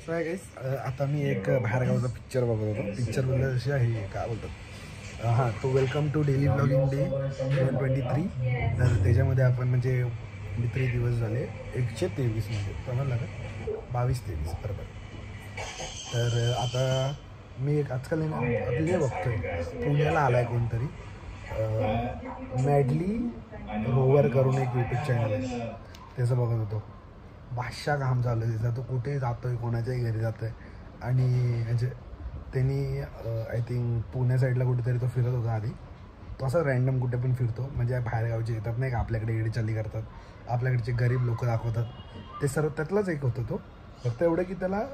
So आहे गाईस, आता मी एक बाहेरगावचा पिक्चर बघत होतो. पिक्चर म्हणजे अशी आहे काय बोलतात हां तो welcome to daily blogging day 2023. तर त्याच्यामध्ये आपण म्हणजे 23 दिवस झाले 123 म्हणजे समजलं का 22-23 बरोबर. तर आता मी एक आजकाल आपले बघतोय पुण्याला आला आहे कोणतरी मॅडली रोवर करून एक यूट्यूब चॅनल आहे त्याचं बघत होतो. बादशाह काम चालू आहे त्याचा. तो कुठे जातो आहे कोणाच्याही घरी जातो आहे आणि म्हणजे त्यांनी आय थिंक पुणे साईडला कुठेतरी तो फिरत होता आधी. तो असं रँडम कुठे पण फिरतो म्हणजे बाहेरगावचे येतात नाही का आपल्याकडे येडेचाली करतात आपल्याकडचे गरीब लोक दाखवतात ते सर्व त्यातलाच एक होतं. तो फक्त एवढं की त्याला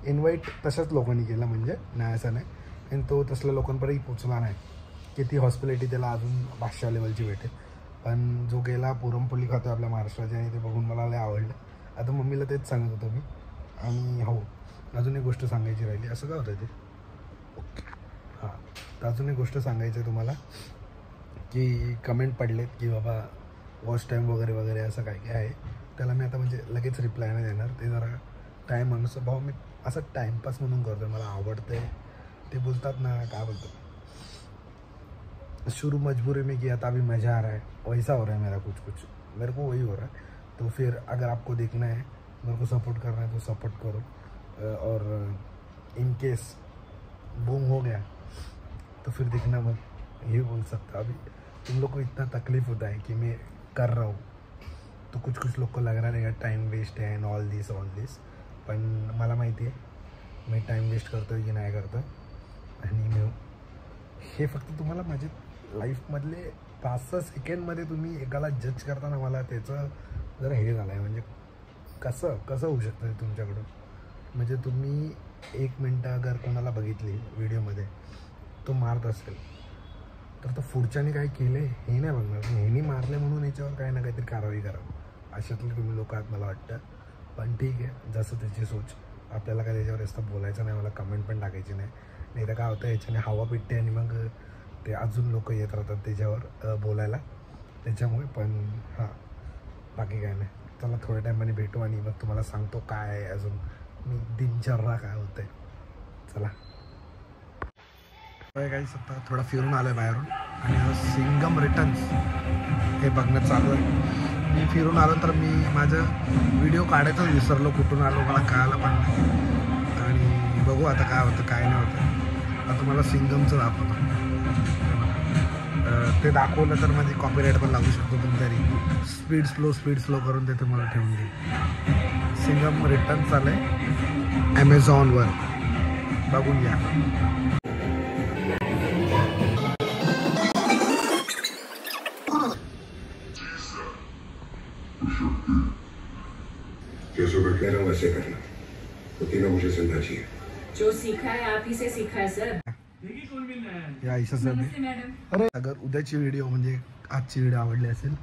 इन्व्हाइट तशाच लोकांनी केलं म्हणजे नाही असं नाही आणि तो तसल्या लोकांपर्यंत पोचला नाही की ती हॉस्पिटॅलिटी त्याला अजून बादशाह लेवलची भेटेल. पण जो गेला पुरणपोळी खातो आपल्या महाराष्ट्राच्या आणि ते बघून मला लय आवडलं. आता मम्मीला तेच सांगत होतो मी. आणि हो अजून एक गोष्ट सांगायची राहिली. असं काय होतं ते ओके हां तर अजून एक गोष्ट सांगायचं आहे तुम्हाला की कमेंट पडलेत की बाबा वॉच टाईम वगैरे वगैरे असं काय काय आहे. त्याला मी आता म्हणजे लगेच रिप्लाय नाही देणार. ते जरा टाईम अनुसार भाऊ मी असं टाईमपास म्हणून करतो मला आवडतं आहे. ते बोलतात ना काय बोलतात शुरू मजबूरी में किया था अभी मज़ा आ रहा है वैसा हो रहा है मेरा कुछ मेरे को वही हो रहा है. तो फिर अगर आपको देखना है मेरे को सपोर्ट करना है तो सपोर्ट करो और इन केस बूम हो गया तो फिर देखना मत ये बोल सकता. अभी तुम लोग को इतना तकलीफ़ होता है कि मैं कर रहा हूँ तो कुछ लोग को लग रहा रहेगा टाइम वेस्ट है एंड ऑल दिस पण मला माहिती आहे मी टाइम वेस्ट करतो आहे की नाही करतो आणि मी हे फक्त तुम्हाला माझे लाईफमधले 5-6 सेकंडमध्ये तुम्ही एकाला जज करताना मला त्याचं जरा हे झालं आहे. म्हणजे कसं होऊ शकतं ते तुमच्याकडून. म्हणजे तुम्ही 1 मिनटं अगर कोणाला बघितली व्हिडिओमध्ये तो मारत असेल तर तो पुढच्याने काय केलं हे नाही बघणार. ह्यानी मारले म्हणून याच्यावर काही ना काहीतरी कारवाई करा अशातले तुम्ही लोक आहात मला वाटतं. पण ठीक आहे जसं त्याची सोच. आपल्याला काय त्याच्यावर जास्त बोलायचं नाही. मला कमेंट पण टाकायची नाही तर काय होतं याच्याने हवा पिटते आणि मग ते अजून लोक येत राहतात त्याच्यावर बोलायला त्याच्यामुळे. पण हां बाकी काय नाही. चला थोड्या टायमाने भेटू आणि मग तुम्हाला सांगतो काय आहे अजून मी दिनचर्या काय होतं आहे. चला काही सत्ता थोडा फिरून आलो आहे बाहेरून आणि सिंगम रिटर्न्स हे बघण्यात चालू आहे. मी फिरून आलो तर मी माझं व्हिडिओ काढायचंच विसरलो कुठून आलो मला कळालं पण नाही. आणि बघू आता काय होतं काय नाही होतं. आता तुम्हाला सिंगमचं दाखवतो. ते दाखवलं तर म्हणजे कॉपीराईट पण लागू शकतो तुमच्यारी. स्पीड स्लो करून ते तुम्हाला ठेवून देईल. सिंगम रिटर्न चालू आहे ॲमेझॉनवर बघून घ्या. जैसे मैं कह रहा हूँ वैसे करना तो तीनों मुझे सुनना चाहिए. जो सीखा है आप ही से सीखा है सर. या ऐसा सर अरे अगर उद्याची व्हिडिओ म्हणजे आजची व्हिडिओ आवडली असेल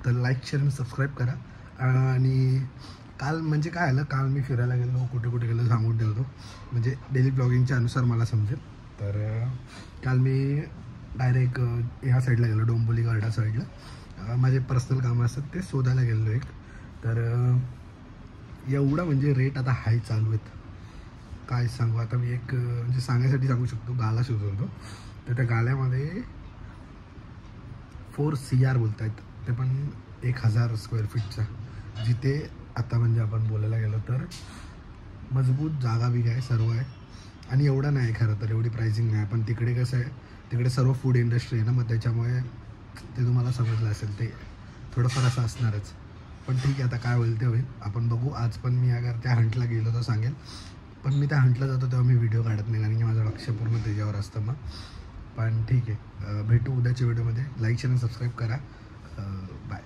तर लाईक शेअर आणि सबस्क्राईब करा. आणि काल म्हणजे काय आलं काल मी फिरायला गेलो कुठे गेलो सांगून ठेवतो म्हणजे डेली ब्लॉगिंगच्या अनुसार मला समजेल. तर काल मी डायरेक्ट ह्या साईडला गेलो डोंबिवली गार्डा साईडला. माझे पर्सनल कामं असतात ते शोधायला गेलो एक. तर एवढा म्हणजे रेट आता हाय चालू आहेत काय सांगू. आता मी एक म्हणजे सांगायसाठी सांगू शकतो गाला शोधतो तर त्या गाल्यामध्ये 4 CR बोलत आहेत ते पण 1000 स्क्वेअर फीटचा. जिथे आता म्हणजे आपण बोलायला गेलो तर मजबूत जागा बी आहे सर्व आहे आणि एवढा नाही खरं तर एवढी प्राइसिंग नाही. पण तिकडे कसं आहे तिकडे सर्व फूड इंडस्ट्री आहे ना मग त्याच्यामुळे ते तुम्हाला समजलं असेल ते थोडंफार असं असणारच. पण ठीक आहे आता काय होईल ते होईल आपण बघू. आज पण मी अगर त्या हंटला गेलो तर सांगेल. पण मी त्या हंटला जातो तेव्हा मी व्हिडिओ काढत नाही कारण की माझं लक्ष पूर्ण त्याच्यावर असतं मग. पण ठीक आहे भेटू उद्याच्या व्हिडिओमध्ये. लाईक शेअर आणि सबस्क्राईब करा. बाय.